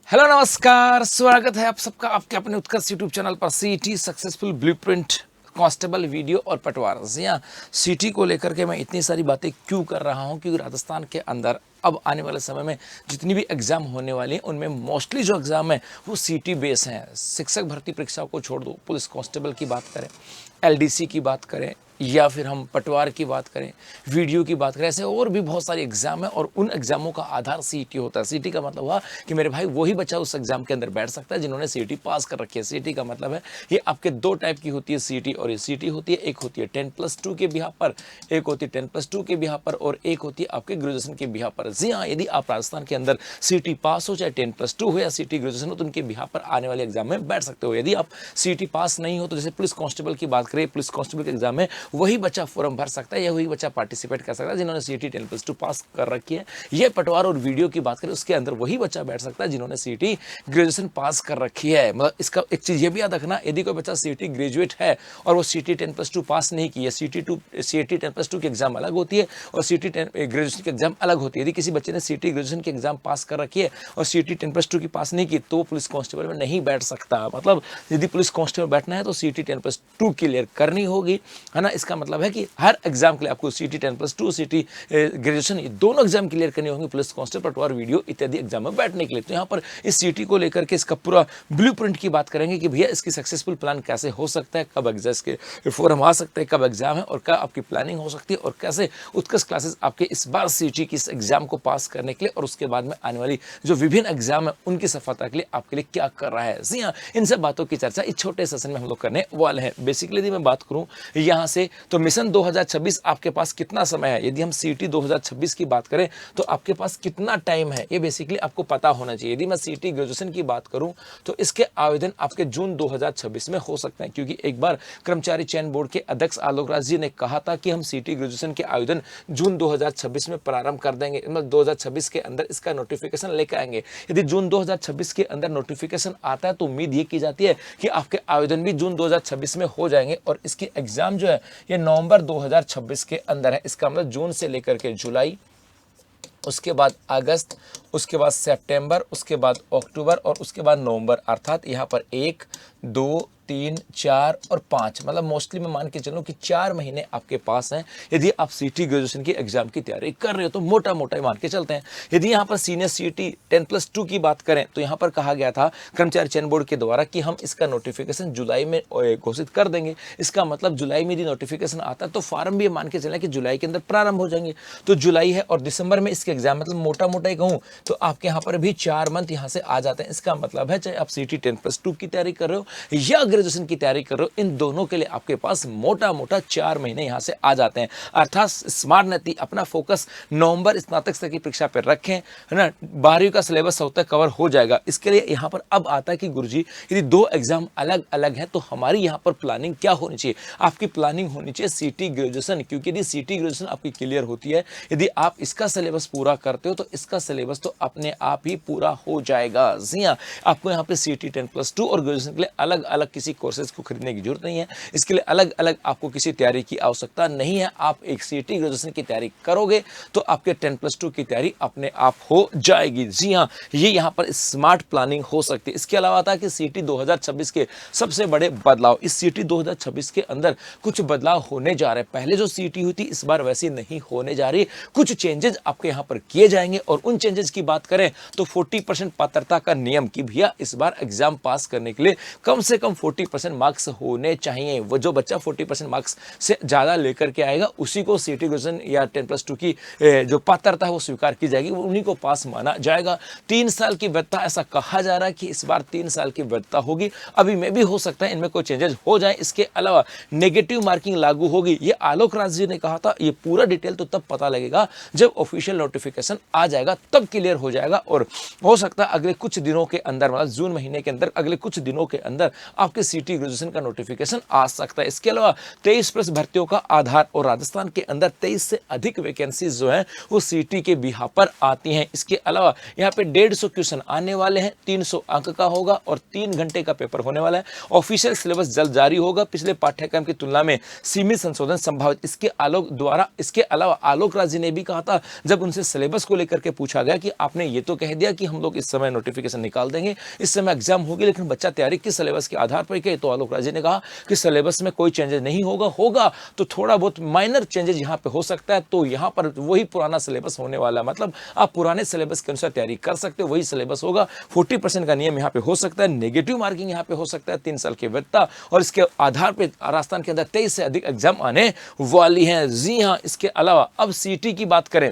Hello नमस्कार, स्वागत है आप सबका आपके अपने उत्कर्ष यूट्यूब चैनल पर सीटी सक्सेसफुल ब्लूप्रिंट कांस्टेबल वीडियो और पटवार। यहाँ सीटी को लेकर के मैं इतनी सारी बातें क्यों कर रहा हूँ क्योंकि राजस्थान के अंदर अब आने वाले समय में जितनी भी एग्ज़ाम होने वाली हैं उनमें मोस्टली जो एग्ज़ाम है वो सीटी बेस हैं। शिक्षक भर्ती परीक्षाओं को छोड़ दो, पुलिस कांस्टेबल की बात करें, एलडीसी की बात करें या फिर हम पटवार की बात करें, वीडियो की बात करें, ऐसे और भी बहुत सारे एग्जाम है और उन एग्जामों का आधार सीईटी होता है। सीईटी का मतलब हुआ कि मेरे भाई वही बच्चा उस एग्जाम के अंदर बैठ सकता है जिन्होंने सीईटी पास कर रखी है। सीईटी का मतलब है ये आपके दो टाइप की होती है सीईटी, और ये सीईटी होती है, एक होती है 10+2 के बिहाफ पर, एक होती है 10+2 के बिहाफ पर और एक होती है आपके ग्रेजुएशन के बिहाफ पर। जी हाँ, यदि आप राजस्थान के अंदर सीईटी पास हो, चाहे 10+2 हो या सीईटी ग्रेजुएशन हो, तो उनके बिहाफ पर आने वाले एग्जाम में बैठ सकते हो। यदि आप सीईटी पास नहीं हो तो जैसे पुलिस कांस्टेबल की बात करें, पुलिस कांस्टेबल के एग्जाम में वही बच्चा भर सकता है या वही बच्चा पार्टिसिपेट कर सकता है जिन्होंने सीईटी 10+2 पास कर रखी है। ये पटवार और वीडियो की बात करें उसके अंदर वही बच्चा बैठ सकता है जिन्होंने सीईटी ग्रेजुएशन पास कर रखी है। मतलब इसका एक चीज ये भी याद रखना, यदि कोई बच्चा सीईटी ग्रेजुएट है और वो सीईटी 10+2 पास नहीं की है, सीईटी 10+2 की एग्जाम अलग होती है और सीईटी ग्रेजुएशन की एग्जाम अलग होती है। यदि किसी बच्चे ने सीईटी ग्रेजुएशन की एग्जाम पास कर रखी है और सीईटी 10+2 की पास नहीं की तो वो पुलिस कांस्टेबल में नहीं बैठ सकता। मतलब यदि पुलिस कांस्टेबल बैठना है तो सीईटी 10+2 क्लियर करनी होगी, है ना। इसका मतलब है कि हर एग्जाम के लिए आपको सीईटी 10+2, सीईटी ग्रेजुएशन, ये दोनों एग्जाम क्लियर करने होंगे पुलिस कांस्टेबल, पटवार, वीडियो इत्यादि एग्जाम में बैठने के लिए। तो यहाँ पर इस सीईटी को लेकर के इसका पूरा ब्लूप्रिंट की बात करेंगे कि भैया इसकी सक्सेसफुल प्लान कैसे हो सकता है, कब एग्जाम के फॉर्म आ सकते हैं, कब एग्जाम है और क्या आपकी प्लानिंग हो सकती है और कैसे उत्कृष्ट क्लासेस आपके इस बार सीईटी की इस एग्जाम को पास करने के लिए और उसके बाद में आने वाली जो विभिन्न एग्जाम है उनकी सफलता के लिए आपके लिए क्या कर रहा है। जी हाँ, इन सब बातों की चर्चा इस छोटे सेशन में हम लोग करने वाले हैं। बेसिकली यदि मैं बात करूं यहाँ से तो मिशन 2026 आपके पास कितना समय है, यदि हम सीईटी 2026 की बात करें तो आपके पास कितना टाइम है, ये बेसिकली आपको पता होना चाहिए। यदि मैं सीईटी ग्रेजुएशन की बात करूं तो इसके आवेदन आपके जून 2026 में हो सकते हैं, क्योंकि एक बार कर्मचारी चयन बोर्ड के अध्यक्ष आलोक राज जी ने कहा था कि हम सीईटी ग्रेजुएशन के आवेदन जून 2026 में प्रारंभ कर देंगे, मतलब 2026 के अंदर इसका नोटिफिकेशन लेकर आएंगे। यदि जून 2026 के अंदर नोटिफिकेशन आता है तो उम्मीद ये की जाती है कि आपके आवेदन भी जून 2026 में हो जाएंगे और इसकी एग्जाम जो है ये नवंबर 2026 के अंदर है। इसका मतलब जून से लेकर के जुलाई, उसके बाद अगस्त, उसके बाद सितंबर, उसके बाद अक्टूबर और उसके बाद नवंबर, अर्थात यहाँ पर 1, 2, 3, 4 और 5, मतलब मोस्टली मैं मान के चलूँ कि 4 महीने आपके पास हैं यदि आप सीईटी ग्रेजुएशन की एग्जाम की तैयारी कर रहे हो तो मोटा मोटा मान के चलते हैं। यदि यहाँ पर सीनियर सीईटी 10+2 की बात करें तो यहाँ पर कहा गया था कर्मचारी चयन बोर्ड के द्वारा कि हम इसका नोटिफिकेशन जुलाई में घोषित कर देंगे। इसका मतलब जुलाई में यदि नोटिफिकेशन आता है तो फार्म भी मान के चलें कि जुलाई के अंदर प्रारंभ हो जाएंगे। तो जुलाई है और दिसंबर में इसके एग्जाम, मतलब मोटा मोटा ही कहूँ तो आपके यहाँ पर भी 4 मंथ यहाँ से आ जाते हैं। इसका मतलब है चाहे आप सीईटी 10+2 की तैयारी कर रहे हो या ग्रेजुएशन की तैयारी कर रहे हो, इन दोनों के लिए आपके पास मोटा मोटा 4 महीने यहां से आ जाते हैं। अर्थात स्मार्ट नीति अपना फोकस नवंबर स्नातक स्तर की परीक्षा पर रखें, है ना। 12वीं का सिलेबस सब तक कवर हो जाएगा। इसके लिए यहां पर अब आता है कि गुरुजी यदि 2 एग्जाम अलग अलग है तो हमारी यहां पर प्लानिंग क्या होनी चाहिए। आपकी प्लानिंग होनी चाहिए सीईटी ग्रेजुएशन, क्योंकि यदि सीईटी ग्रेजुएशन आपकी क्लियर होती है, यदि आप इसका सिलेबस पूरा करते हो तो इसका सिलेबस तो अपने आप ही पूरा हो जाएगा। जी हाँ, आपको यहाँ पे सीईटी 10+2 और ग्रेजुएशन के लिए अलग अलग किसी कोर्सेज को खरीदने की जरूरत नहीं है। इसके लिए अलग अलग आपको किसी तैयारी की आवश्यकता नहीं है। आप एक सीईटी ग्रेजुएशन की तैयारी करोगे तो आपके 10+2 की तैयारी अपने आप हो जाएगी। जी हाँ, ये यहाँ पर स्मार्ट प्लानिंग हो सकती है। इसके अलावा था कि सीईटी 2026 के सबसे बड़े बदलाव, इस सीईटी 2026 के अंदर कुछ बदलाव होने जा रहे हैं। पहले जो सीईटी हुई थी इस बार वैसी नहीं होने जा रही, कुछ चेंजेस आपके यहाँ पर किए जाएंगे और उन चेंजेस की बात करें तो 40% पात्रता का नियम की भैया इस बार एग्जाम पास करने के लिए कम से कम 40% मार्क्स होने चाहिए। वो जो बच्चा 40% मार्क्स से ज्यादा लेकर के आएगा उसी को सीईटी ग्रेजुएशन या 10+2 की जो पात्रता है वो स्वीकार की जाएगी, उन्हीं को पास माना जाएगा। 3 साल की वैधता, ऐसा कहा जा रहा है कि इस बार 3 साल की वैधता होगी। अभी में भी हो सकता है इनमें कोई चेंजेस हो जाए। इसके अलावा नेगेटिव मार्किंग लागू होगी, ये आलोक राज जी ने कहा था। ये पूरा डिटेल तो तब पता लगेगा जब ऑफिशियल नोटिफिकेशन आ जाएगा, तब क्लियर हो जाएगा और हो सकता है अगले कुछ दिनों के अंदर, मतलब जून महीने के अंदर, अगले कुछ दिनों के अंदर आपके सीटी ग्रेजुएशन का नोटिफिकेशन आ सकता है। इसके अलावा 23+ भर्तियों का आधार और राजस्थान के अंदर 23 से अधिक वैकेंसीज जो है वो सीटी के बिहार पर आती हैं। इसके अलावा यहाँ पे 150 क्वेश्चन आने वाले हैं, 300 अंक का होगा और 3 घंटे का पेपर होने वाला है। ऑफिशियल सिलेबस जल्द जारी होगा, पिछले पाठ्यक्रम की तुलना में सीमित संशोधन संभावित। इसके अलावा आलोक राज जी ने भी कहा था, जब उनसे सिलेबस को लेकर के पूछा गया कि आपने ये तो कह दिया कि हम लोग इस समय नोटिफिकेशन निकाल देंगे, इस समय एग्जाम होगी, लेकिन बच्चा तैयारी किस सिलेबस के आधार पर किए, तो आलोक राज जी ने कहा कि सिलेबस में कोई चेंजेस नहीं होगा तो थोड़ा बहुत माइनर चेंजेस यहाँ पे हो सकता है, तो यहाँ पर वही पुराना सिलेबस होने वाला है। मतलब आप पुराने सिलेबस के अनुसार तैयारी कर सकते हो, वही सिलेबस होगा। 40% का नियम यहाँ पे हो सकता है, नेगेटिव मार्किंग यहाँ पे हो सकता है, 3 साल की वैधता, और इसके आधार पर राजस्थान के अंदर 23 से अधिक एग्जाम आने वाली हैं। जी हाँ, इसके अलावा अब सीटी की बात करें,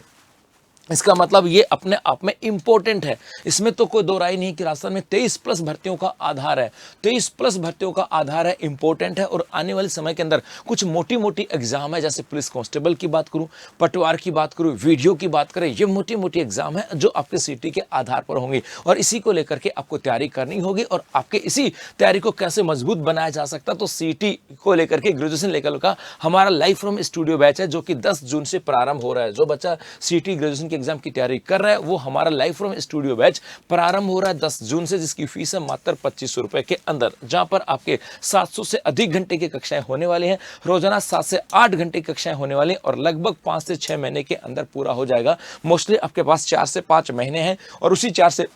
इसका मतलब ये अपने आप में इंपॉर्टेंट है, इसमें तो कोई दो राय नहीं कि राजस्थान में 23+ भर्तियों का आधार है, 23+ भर्तियों का आधार है, इंपॉर्टेंट है। और आने वाले समय के अंदर कुछ मोटी मोटी एग्जाम है, जैसे पुलिस कांस्टेबल की बात करूं, पटवार की बात करूं, वीडियो की बात करें, ये मोटी मोटी एग्जाम है जो आपके सीटी के आधार पर होंगी, और इसी को लेकर के आपको तैयारी करनी होगी। और आपके इसी तैयारी को कैसे मजबूत बनाया जा सकता, तो सीटी को लेकर के ग्रेजुएशन लेवल का हमारा लाइव फ्रॉम स्टूडियो बैच है, जो कि 10 जून से प्रारंभ हो रहा है। जो बच्चा सीटी ग्रेजुएशन एग्जाम की तैयारी कर रहा है, वो हमारा लाइव फ्रॉम स्टूडियो बैच प्रारंभ हो रहा है 10 जून से, जिसकी फीस है मात्र 2500 रुपए के अंदर, जहां पर आपके 700 से अधिक घंटे की कक्षाएं होने वाली हैं, रोजाना 7 से 8 घंटे की कक्षाएं होने वाली हैं, और लगभग 5 से 6 महीने के अंदर पूरा हो जाएगा। मोस्टली आपके पास 4 से 5 महीने हैं, और उसी 4 से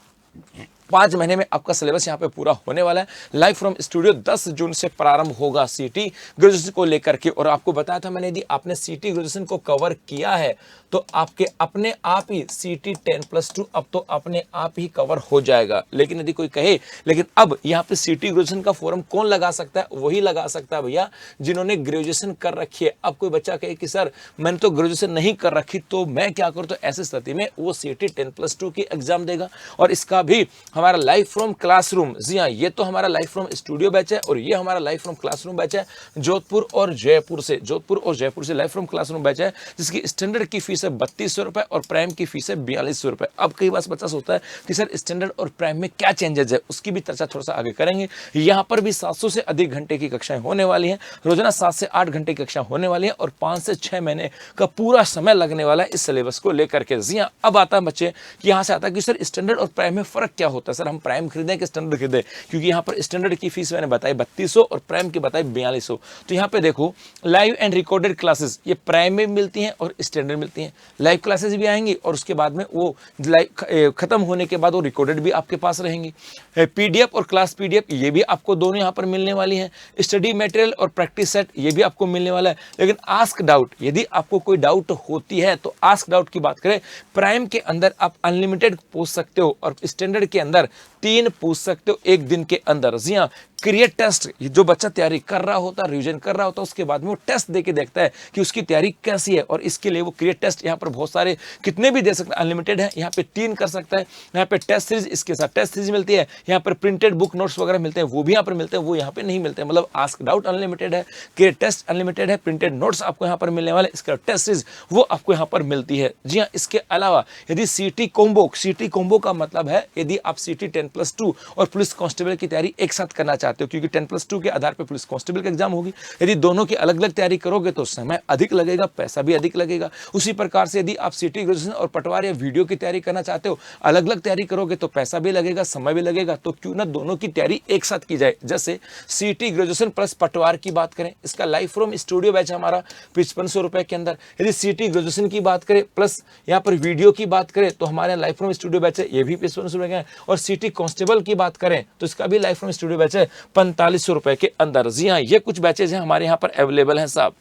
5 महीने में आपका सिलेबस यहाँ पे पूरा होने वाला है। लाइव फ्रॉम स्टूडियो 10 जून से प्रारंभ होगा सीटी ग्रेजुएशन को लेकर के। और आपको बताया था मैंने, यदि आपने सीटी ग्रेजुएशन को कवर किया है तो आपके अपने आप ही सीटी 10+2 अब तो अपने आप ही कवर हो जाएगा। लेकिन यदि कोई कहे लेकिन अब यहाँ पे सीटी ग्रेजुएशन का फॉर्म कौन लगा सकता है, वही लगा सकता है भैया जिन्होंने ग्रेजुएशन कर रखी है। अब कोई बच्चा कहे कि सर मैंने तो ग्रेजुएशन नहीं कर रखी, तो मैं क्या करूँ, तो ऐसी स्थिति में वो सीटी 10+2 की एग्जाम देगा। और इसका भी हमारा लाइव फ्रॉम क्लासरूम, जी हाँ, ये तो हमारा लाइव फ्रॉम स्टूडियो बैच है, और ये हमारा लाइव फ्रॉम क्लासरूम बैच है जोधपुर और जयपुर से लाइव फ्रॉम क्लासरूम बैच है, जिसकी स्टैंडर्ड की फीस है 3200 रुपए और प्राइम की फीस है 4200 रुपए। अब कई बार बच्चा सोचता है कि सर स्टैंडर्ड और प्राइम में क्या चेंजेस है, उसकी भी चर्चा थोड़ा सा आगे करेंगे। यहाँ पर भी 700 से अधिक घंटे की कक्षाएं होने वाली हैं, रोजाना 7 से 8 घंटे की कक्षा होने वाली है, और 5 से 6 महीने का पूरा समय लगने वाला है इस सिलेबस को लेकर के। जी हाँ, अब आता है बच्चे कि यहाँ से आता है कि सर स्टैंडर्ड और प्राइम में फर्क क्या होता है, सर हम प्राइम खरीदें कि स्टैंडर्ड खरीदें, क्योंकि यहाँ पर स्टैंडर्ड की फीस मैंने बताई 3200 और प्राइम की बताई 4200। तो यहाँ पे देखो लाइव एंड रिकॉर्डेड क्लासेस ये प्राइम में मिलती हैं और स्टैंडर्ड मिलती हैं। लाइव क्लासेस भी आएंगी और उसके बाद में वो लाइव खत्म होने के बाद वो रिकॉर्डेड भी आपके पास रहेंगी। पीडीएफ और क्लास पीडीएफ ये भी आपको दोनों यहाँ पर मिलने वाली हैं। स्टडी मटेरियल और प्रैक्टिस सेट ये भी आपको मिलने वाला है। लेकिन आस्क डाउट, यदि आपको कोई डाउट होती है तो आस्क डाउट की बात करें, प्राइम के अंदर आप अनलिमिटेड पूछ सकते हो और स्टैंडर्ड के अंदर 3 पूछ सकते हो एक दिन के अंदर। जी हाँ, क्रिएट टेस्ट, जो बच्चा तैयारी कर रहा होता है, रिवीजन कर रहा होता है, उसके बाद में वो टेस्ट देके देखता है कि उसकी तैयारी कैसी है, और इसके लिए वो क्रिएट टेस्ट यहाँ पर बहुत सारे कितने भी दे सकते हैं, अनलिमिटेड है, यहाँ पे 3 कर सकता है। यहाँ पे टेस्ट सीरीज, इसके साथ टेस्ट सीरीज मिलती है, यहाँ पर प्रिंटेड बुक नोट्स वगैरह मिलते हैं, वो भी यहाँ पर मिलते हैं, वो यहाँ पे नहीं मिलते हैं। मतलब आस्क डाउट अनलिमिटेड है, क्रिएट टेस्ट अनलिमिटेड है, प्रिंटेड नोट्स आपको यहाँ पर मिलने वाले, इसका टेस्ट सीरीज वो आपको यहाँ पर मिलती है। जी हाँ, इसके अलावा यदि सीटी कॉम्बो का मतलब है यदि आप सीटी 10+2 और पुलिस कांस्टेबल की तैयारी एक साथ करना चाहते हो, क्योंकि 10+2 के आधार पर पुलिस कांस्टेबल का एग्जाम होगी। यदि दोनों की अलग अलग तैयारी करोगे तो समय अधिक लगेगा, पैसा भी अधिक लगेगा। उसी प्रकार से यदि आप सीटी ग्रेजुएशन और पटवार या वीडियो की तैयारी करना चाहते हो, अलग अलग तैयारी करोगे तो पैसा भी लगेगा, समय भी लगेगा। तो क्यों ना दोनों की तैयारी एक साथ की जाए। जैसे सीटी ग्रेजुएशन प्लस पटवार की बात करें, इसका लाइव फ्रॉम स्टूडियो बैच हमारा 5500 रुपए के अंदर। यदि सीटी ग्रेजुएशन की बात करें प्लस यहाँ पर वीडियो की बात करें तो हमारे लाइव फ्रॉम स्टूडियो बैच है, ये भी 5500 रुपए का है। और सीटी कांस्टेबल की बात करें तो इसका भी लाइव फ्रॉम स्टूडियो बैच है 4500 रुपए के अंदर। जी हाँ, ये कुछ बैचेज हैं हमारे यहाँ पर अवेलेबल हैं साहब।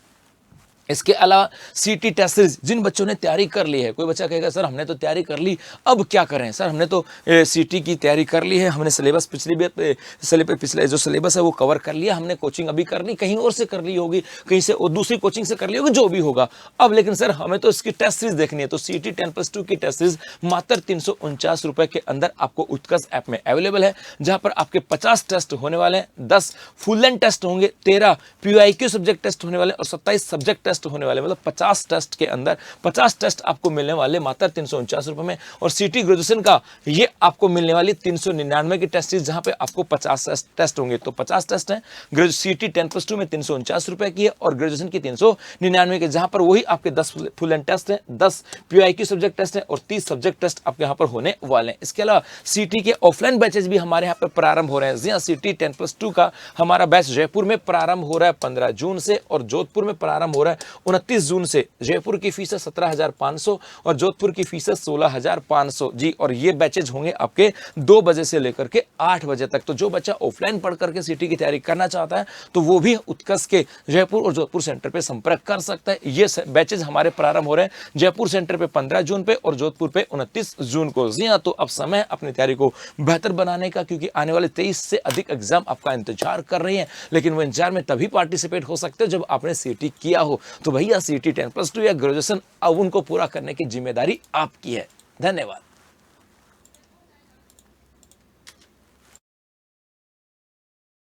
इसके अलावा सीटी टेस्ट सीरीज, जिन बच्चों ने तैयारी कर ली है, कोई बच्चा कहेगा सर हमने तो तैयारी कर ली, अब क्या करें सर, हमने तो सीटी की तैयारी कर ली है, हमने सिलेबस पिछले जो सिलेबस है वो कवर कर लिया, हमने कोचिंग अभी कर ली, कहीं और से कर ली होगी, कहीं से और दूसरी कोचिंग से कर ली होगी, जो भी होगा। अब लेकिन सर हमें तो इसकी टेस्ट सीरीज देखनी है, तो सीटी 10+2 की टेस्ट सीरीज मात्र 349 रुपए के अंदर आपको उत्कर्ष ऐप में अवेलेबल है, जहां पर आपके 50 टेस्ट होने वाले हैं, 10 फुल लेंथ टेस्ट होंगे, 13 PYQ सब्जेक्ट टेस्ट होने वाले और 27 सब्जेक्ट टेस्ट टेस्ट होने वाले, मतलब 50 टेस्ट के अंदर 50 टेस्ट आपको मिलने वाले मात्र 349 रुपए में। और सीटी ग्रेजुएशन का ये आपको मिलने वाली 399 की टेस्ट सीरीज, जहां पे आपको 50 टेस्ट होंगे। तो 50 टेस्ट है, सीटी 10+2 में 349 रुपए की है और ग्रेजुएशन की 399 की, जहां पर वही आपके 10 फुल एंड टेस्ट है, 10 PYQ सब्जेक्ट टेस्ट है और 30 सब्जेक्ट टेस्ट आपके यहाँ पर होने वाले हैं। इसके अलावा सीटी के ऑफलाइन बैचेस भी हमारे यहाँ पर प्रारंभ हो रहे हैं। जी हाँ, सीटी 10+2 का हमारा बैच जयपुर में प्रारंभ हो रहा है 15 जून से और जोधपुर में प्रारंभ हो रहा है 29 जून से। जयपुर की फीस है 17,500 और जोधपुर की फीस है 16,500 जी। और ये बैचेज होंगे आपके 2 बजे से लेकर के 8 बजे तक। तो जो बच्चा ऑफलाइन पढ़ करके सीटी की तैयारी करना चाहता है तो वो भी उत्कर्ष के जयपुर और जोधपुर सेंटर पे संपर्क कर सकता है। ये बैचेज हमारे प्रारंभ हो रहे हैं जयपुर सेंटर पे 15 जून पे और जोधपुर पे 29 जून को। जी हाँ, तो अब समय अपनी तैयारी को बेहतर बनाने का, क्योंकि आने वाले 23 से अधिक एग्जाम आपका इंतजार कर रही है, लेकिन वो इंतजार में तभी पार्टिसिपेट हो सकते हो जब आपने सीटी किया हो। तो भैया सीटी 10+2 या ग्रेजुएशन अब उनको पूरा करने की जिम्मेदारी आपकी है। धन्यवाद।